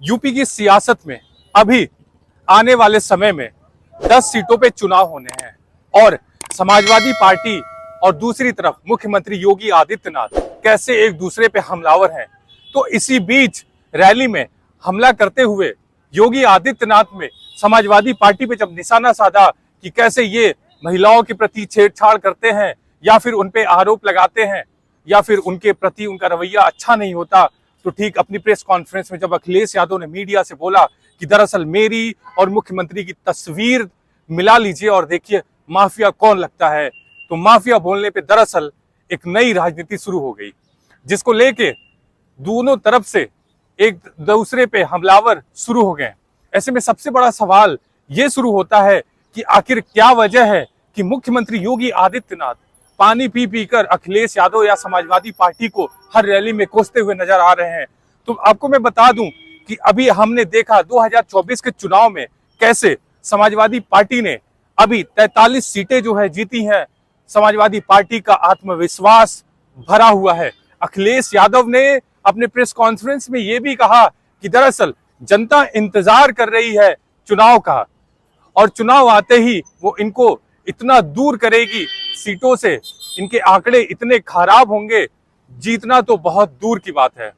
UP की सियासत में अभी आने वाले समय में 10 सीटों पे चुनाव होने हैं और समाजवादी पार्टी और दूसरी तरफ मुख्यमंत्री योगी आदित्यनाथ कैसे एक दूसरे पे हमलावर हैं। तो इसी बीच रैली में हमला करते हुए योगी आदित्यनाथ में समाजवादी पार्टी पे जब निशाना साधा कि कैसे ये महिलाओं के प्रति छेड़छाड़ करते हैं या फिर उन पे आरोप लगाते हैं या फिर उनके प्रति उनका रवैया अच्छा नहीं होता, तो ठीक अपनी प्रेस कॉन्फ्रेंस में जब अखिलेश यादव ने मीडिया से बोला कि दरअसल मेरी और मुख्यमंत्री की तस्वीर मिला लीजिए और देखिए माफिया कौन लगता है, तो माफिया बोलने पे दरअसल एक नई राजनीति शुरू हो गई, जिसको लेके दोनों तरफ से एक दूसरे पे हमलावर शुरू हो गए। ऐसे में सबसे बड़ा सवाल ये शुरू होता है कि आखिर क्या वजह है कि मुख्यमंत्री योगी आदित्यनाथ पानी पी पी कर अखिलेश यादव या समाजवादी पार्टी को हर रैली में कोसते हुए नजर आ रहे हैं। तो आपको मैं बता दूं कि अभी हमने देखा 2024 के चुनाव में कैसे समाजवादी पार्टी ने अभी 43 सीटें जो है जीती हैं। समाजवादी पार्टी का आत्मविश्वास भरा हुआ है। अखिलेश यादव ने अपने प्रेस कॉन्फ्रेंस में यह भी कहा कि दरअसल जनता इंतजार कर रही है चुनाव का और चुनाव आते ही वो इनको इतना दूर करेगी सीटों से, इनके आंकड़े इतने खराब होंगे, जीतना तो बहुत दूर की बात है।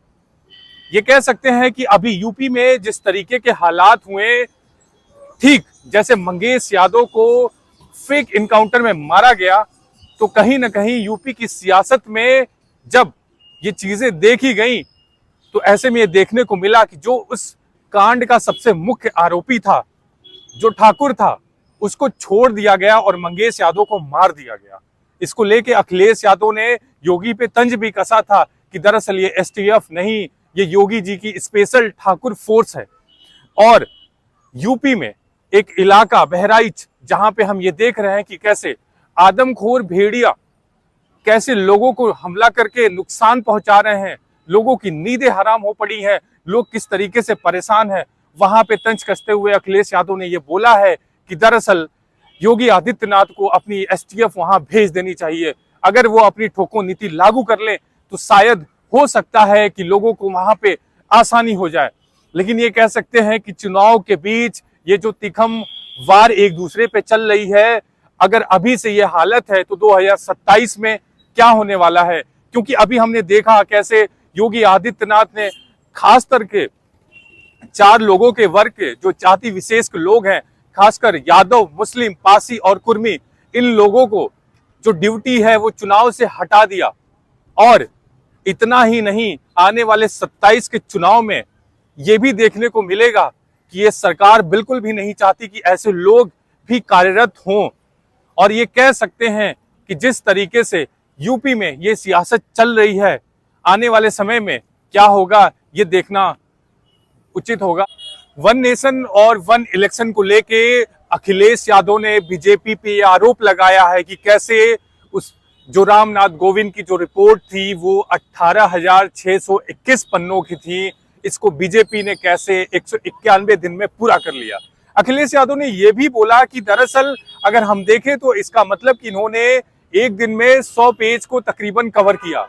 ये कह सकते हैं कि अभी यूपी में जिस तरीके के हालात हुए, ठीक जैसे मंगेश यादव को फेक इनकाउंटर में मारा गया, तो कहीं ना कहीं यूपी की सियासत में जब ये चीजें देखी गई तो ऐसे में ये देखने को मिला कि जो उस कांड का सबसे मुख्य आरोपी था, जो ठाकुर था, उसको छोड़ दिया गया और मंगेश यादव को मार दिया गया। इसको लेके अखिलेश यादव ने योगी पे तंज भी कसा था कि दरअसल ये एसटीएफ नहीं, ये योगी जी की स्पेशल ठाकुर फोर्स है। और यूपी में एक इलाका बहराइच, जहां पे हम ये देख रहे हैं कि कैसे आदमखोर भेड़िया कैसे लोगों को हमला करके नुकसान पहुंचा रहे हैं, लोगों की नींदें हराम हो पड़ी हैं, लोग किस तरीके से परेशान हैं, वहां पे तंज कसते हुए अखिलेश यादव ने ये बोला है कि दरअसल योगी आदित्यनाथ को अपनी एसटीएफ वहां भेज देनी चाहिए। अगर वो अपनी ठोको नीति लागू कर ले तो शायद हो सकता है कि लोगों को वहां पे आसानी हो जाए। लेकिन ये कह सकते हैं कि चुनाव के बीच ये जो तिखम वार एक दूसरे पे चल रही है, अगर अभी से ये हालत है तो 2027 में क्या होने वाला है। क्योंकि अभी हमने देखा कैसे योगी आदित्यनाथ ने खास करके 4 लोगों के वर्ग के जो जाति विशेष के लोग हैं, खासकर यादव, मुस्लिम, पासी और कुर्मी, इन लोगों को जो ड्यूटी है वो चुनाव से हटा दिया। और इतना ही नहीं, आने वाले 27 के चुनाव में ये भी देखने को मिलेगा कि ये सरकार बिल्कुल भी नहीं चाहती कि ऐसे लोग भी कार्यरत हों। और ये कह सकते हैं कि जिस तरीके से यूपी में ये सियासत चल रही है, आने वाले समय में क्या होगा ये देखना उचित होगा। वन नेशन और वन इलेक्शन को लेके अखिलेश यादव ने बीजेपी पे आरोप लगाया है कि कैसे उस जो रामनाथ कोविंद की जो रिपोर्ट थी वो 18,621 पन्नों की थी, इसको बीजेपी ने कैसे 191 दिन में पूरा कर लिया। अखिलेश यादव ने यह भी बोला कि दरअसल अगर हम देखें तो इसका मतलब कि इन्होंने एक दिन में 100 पेज को तकरीबन कवर किया।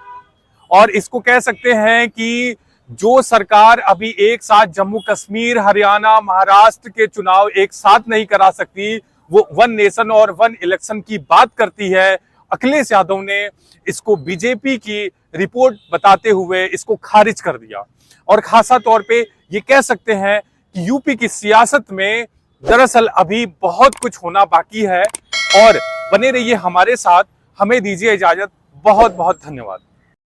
और इसको कह सकते हैं कि जो सरकार अभी एक साथ जम्मू कश्मीर, हरियाणा, महाराष्ट्र के चुनाव एक साथ नहीं करा सकती, वो वन नेशन और वन इलेक्शन की बात करती है। अखिलेश यादव ने इसको बीजेपी की रिपोर्ट बताते हुए इसको खारिज कर दिया। और खासा तौर पे ये कह सकते हैं कि यूपी की सियासत में दरअसल अभी बहुत कुछ होना बाकी है। और बने रहिए हमारे साथ, हमें दीजिए इजाजत। बहुत बहुत धन्यवाद।